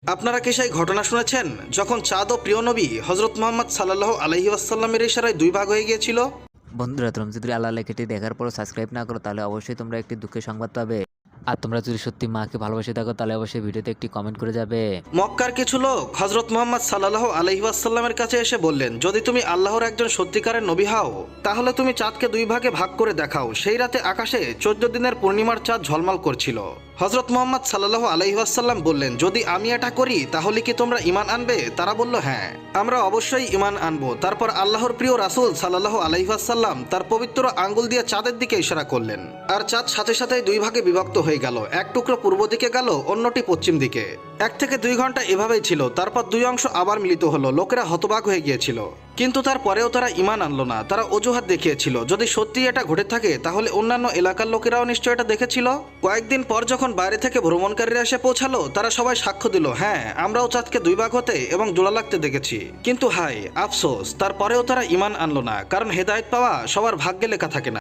আপনারা কি সেই ঘটনা শুনেছেন যখন চাঁদ ও প্রিয় নবী হজরত মোহাম্মদ সাল্লাল্লাহু আলাইহি ওয়াসাল্লামের ইশারায় দুই ভাগ হয়ে গিয়েছিল? বন্ধুরা, তোমরা যদি আল্লাহ লেখাটি দেখার পরও সাবস্ক্রাইব না করো তাহলে অবশ্যই তোমরা একটি দুঃখের সংবাদ পাবে। আর তোমরা যদি সত্যি মাকে ভালোবেসে থাকো তাহলে অবশ্যই ভিডিওতে একটি কমেন্ট করে যাবে। মক্কার কিছু লোক হজরত মোহাম্মদ সাল্লাল্লাহু আলাইহি ওয়াসাল্লামের কাছে এসে বললেন, যদি তুমি আল্লাহর একজন সত্যিকারের নবী হও তাহলে তুমি চাঁদকে দুই ভাগে ভাগ করে দেখাও। সেই রাতে আকাশে 14 দিনের পূর্ণিমার চাঁদ ঝলমল করছিল। হজরত মোহাম্মদ সাল্লাল্লাহু আলাইহি ওয়াসাল্লাম বললেন, যদি আমি এটা করি তাহলে কি তোমরা ঈমান আনবে? তারা বলল, হ্যাঁ, আমরা অবশ্যই ঈমান আনবো। তারপর আল্লাহর প্রিয় রাসূল সাল্লাল্লাহু আলাইহি ওয়াসাল্লাম তার পবিত্র আঙ্গুল দিয়ে চাঁদের দিকে ইশারা করলেন, আর চাঁদ সাথে সাথেই দুই ভাগে বিভক্ত হয়ে গেল। এক টুকরো পূর্ব দিকে গেল, অন্যটি পশ্চিম দিকে। 1 থেকে 2 ঘন্টা এভাবেই ছিল। তারপর দুই অংশ আবার মিলিত হলো। লোকেরা হতবাক হয়ে গিয়েছিল, কিন্তু তারপরেও তারা ঈমান আনলো না। তারা অজুহাত দেখিয়েছিল, যদি সত্যি এটা ঘটে থাকে তাহলে অন্যান্য এলাকার লোকেরাও নিশ্চয় এটা দেখেছিল। কয়েকদিন পর যখন বাইরে থেকে ভ্রমণকারীরা এসে পৌঁছালো, তারা সবাই সাক্ষ্য দিল, হ্যাঁ, আমরাও চাঁদকে দুই ভাগ হতে এবং জোড়া লাগতে দেখেছি। কিন্তু হায় আফসোস, তারপরেও তারা ঈমান আনলো না, কারণ হেদায়েত পাওয়া সবার ভাগ্যে লেখা থাকে না।